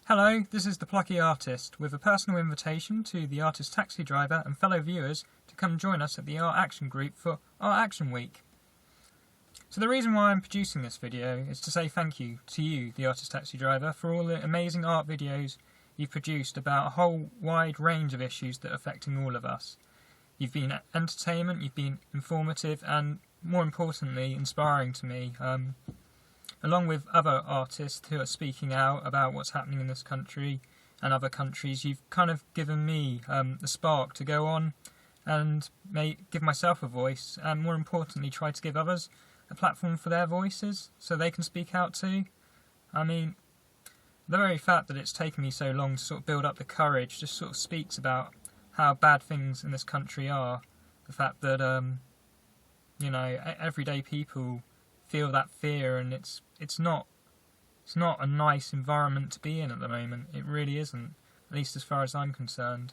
Hello, this is the Plucky Artist, with a personal invitation to the artist taxi driver and fellow viewers to come join us at the Art Action Group for Art Action Week. So the reason why I'm producing this video is to say thank you to you, the artist taxi driver, for all the amazing art videos you've produced about a whole wide range of issues that are affecting all of us. You've been entertainment, you've been informative, and more importantly, inspiring to me. Along with other artists who are speaking out about what's happening in this country and other countries, you've kind of given me the spark to go on and give myself a voice, and more importantly try to give others a platform for their voices so they can speak out too. I mean, the very fact that it's taken me so long to sort of build up the courage just sort of speaks about how bad things in this country are. The fact that, everyday people feel that fear, and it's not a nice environment to be in at the moment. It really isn't, at least as far as I'm concerned.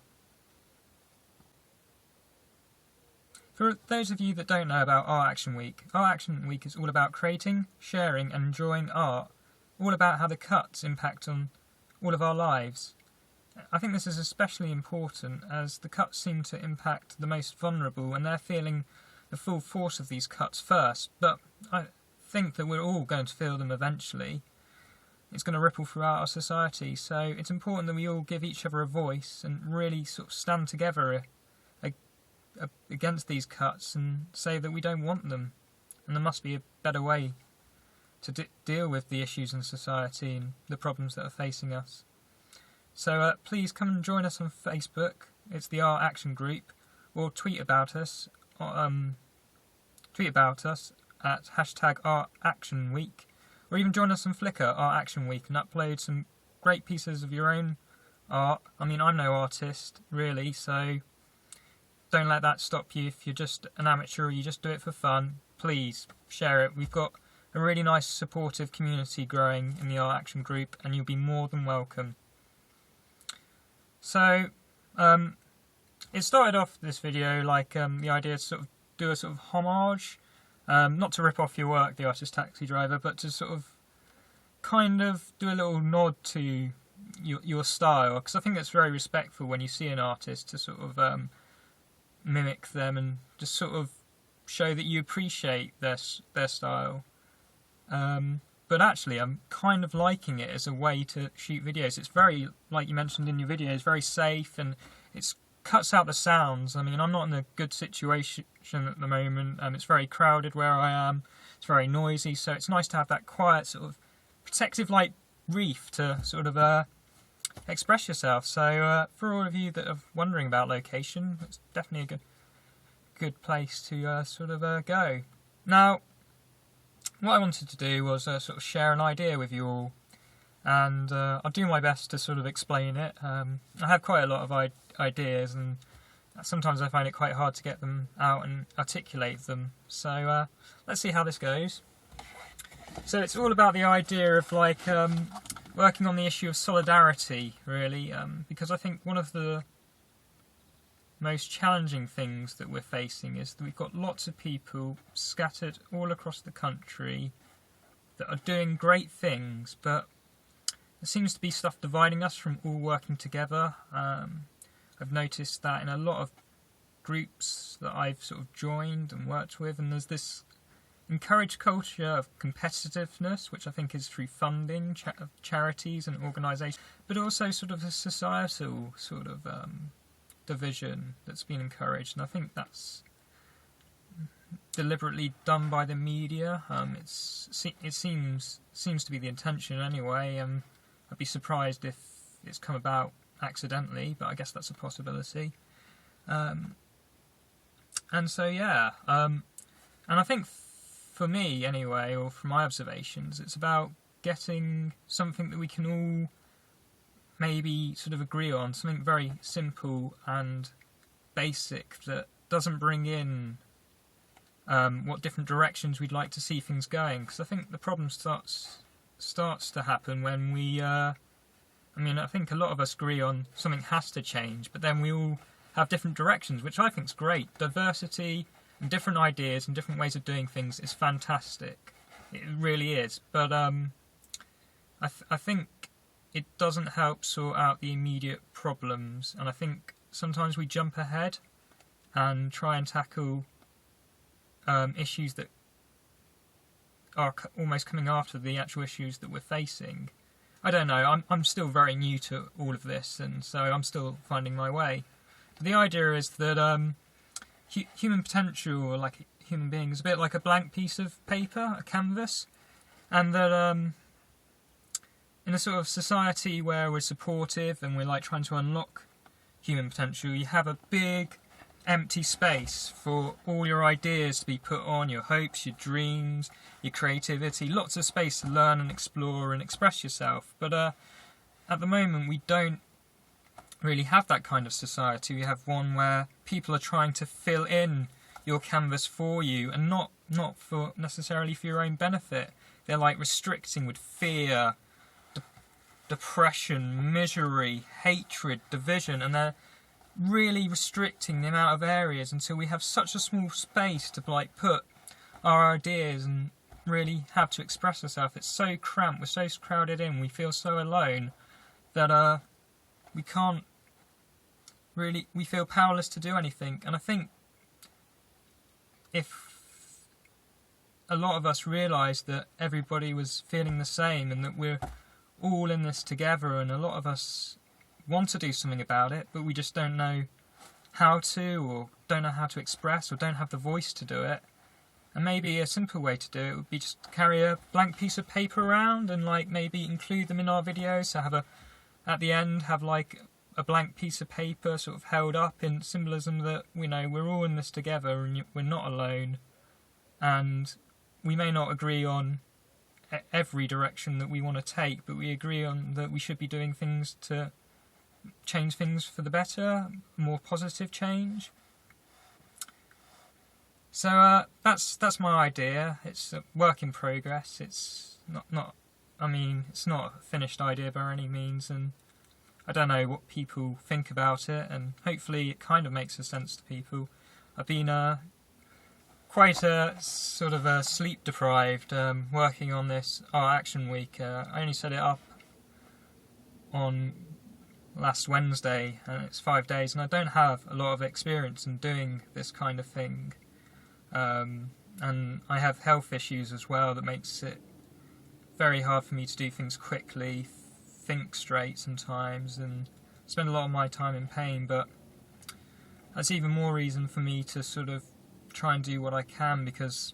For those of you that don't know about Art Action Week is all about creating, sharing and enjoying art, all about how the cuts impact on all of our lives. I think this is especially important as the cuts seem to impact the most vulnerable, and they're feeling the full force of these cuts first, but I think that we're all going to feel them eventually. It's going to ripple throughout our society, so it's important that we all give each other a voice and really sort of stand together against these cuts and say that we don't want them, and there must be a better way to deal with the issues in society and the problems that are facing us. So please come and join us on Facebook. It's the Art Action Group, or tweet about us at #ArtActionWeek, or even join us on Flickr, Art Action Week, and upload some great pieces of your own art. I mean, I'm no artist, really, so don't let that stop you. If you're just an amateur or you just do it for fun, please share it. We've got a really nice, supportive community growing in the Art Action Group, and you'll be more than welcome. So, it started off this video like the idea to sort of do a sort of homage, not to rip off your work, the artist taxi driver, but to sort of kind of do a little nod to your style, because I think it's very respectful when you see an artist to sort of mimic them and just sort of show that you appreciate their style. But actually, I'm kind of liking it as a way to shoot videos. It's very, like you mentioned in your videos, very safe, and it cuts out the sounds. I mean, I'm not in a good situation at the moment, and it's very crowded where I am. It's very noisy, so it's nice to have that quiet sort of protective like reef to sort of express yourself. So for all of you that are wondering about location, it's definitely a good place to sort of go. Now, what I wanted to do was sort of share an idea with you all, and I'll do my best to sort of explain it. I have quite a lot of ideas, and sometimes I find it quite hard to get them out and articulate them. So let's see how this goes. So it's all about the idea of like working on the issue of solidarity, really, because I think one of the most challenging things that we're facing is that we've got lots of people scattered all across the country that are doing great things, but there seems to be stuff dividing us from all working together. I've noticed that in a lot of groups that I've sort of joined and worked with, and there's this encouraged culture of competitiveness, which I think is through funding, charities and organisations, but also sort of a societal sort of division that's been encouraged, and I think that's deliberately done by the media. It seems to be the intention anyway. I'd be surprised if it's come about accidentally, but I guess that's a possibility. And so yeah, and I think for me anyway, or from my observations, it's about getting something that we can all maybe sort of agree on, something very simple and basic that doesn't bring in what different directions we'd like to see things going. Because I think the problem starts to happen when we I think a lot of us agree on something has to change, but then we all have different directions, which I think is great. Diversity and different ideas and different ways of doing things is fantastic. It really is. But I think it doesn't help sort out the immediate problems, and I think sometimes we jump ahead and try and tackle issues that are almost coming after the actual issues that we're facing. I don't know, I'm still very new to all of this, and so I'm still finding my way. But the idea is that human potential, or like human beings, is a bit like a blank piece of paper, a canvas, and that in a sort of society where we're supportive and we're like trying to unlock human potential, you have a big empty space for all your ideas to be put on, your hopes, your dreams, your creativity, lots of space to learn and explore and express yourself. But at the moment we don't really have that kind of society. We have one where people are trying to fill in your canvas for you, and not for necessarily for your own benefit. They're like restricting with fear, depression, misery, hatred, division, and they're really restricting the amount of areas until we have such a small space to like put our ideas and really have to express ourselves. It's so cramped, we're so crowded in, we feel so alone that we can't really, we feel powerless to do anything. And I think if a lot of us realised that everybody was feeling the same and that we're all in this together, and a lot of us want to do something about it, but we just don't know how to, or don't know how to express, or don't have the voice to do it. And maybe a simple way to do it would be just to carry a blank piece of paper around and like maybe include them in our videos. So have at the end have like a blank piece of paper sort of held up in symbolism that we know we're all in this together and we're not alone. And we may not agree on every direction that we want to take, but we agree on that we should be doing things to change things for the better, more positive change. So that's my idea. It's a work in progress. It's not I mean, it's not a finished idea by any means, and I don't know what people think about it, and hopefully it kind of makes a sense to people. I've been quite sort of sleep deprived working on this Art Action Week. I only set it up on last Wednesday, and it's 5 days, and I don't have a lot of experience in doing this kind of thing, and I have health issues as well that makes it very hard for me to do things quickly, think straight sometimes, and spend a lot of my time in pain. But that's even more reason for me to sort of try and do what I can, because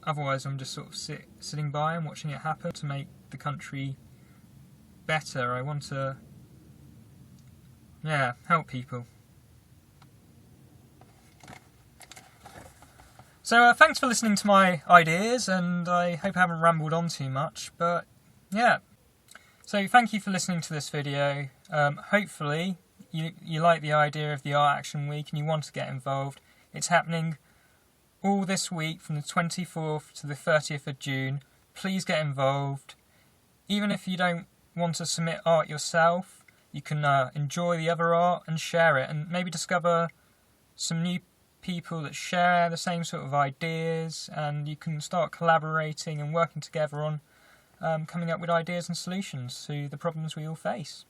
otherwise I'm just sort of sitting by and watching it happen. To make the country better, I want to help people. So thanks for listening to my ideas, and I hope I haven't rambled on too much, but yeah. So thank you for listening to this video. Hopefully you like the idea of the Art Action Week and you want to get involved. It's happening all this week from the 24th to the 30th of June. Please get involved. Even if you don't want to submit art yourself, you can enjoy the other art and share it, and maybe discover some new people that share the same sort of ideas, and you can start collaborating and working together on coming up with ideas and solutions to the problems we all face.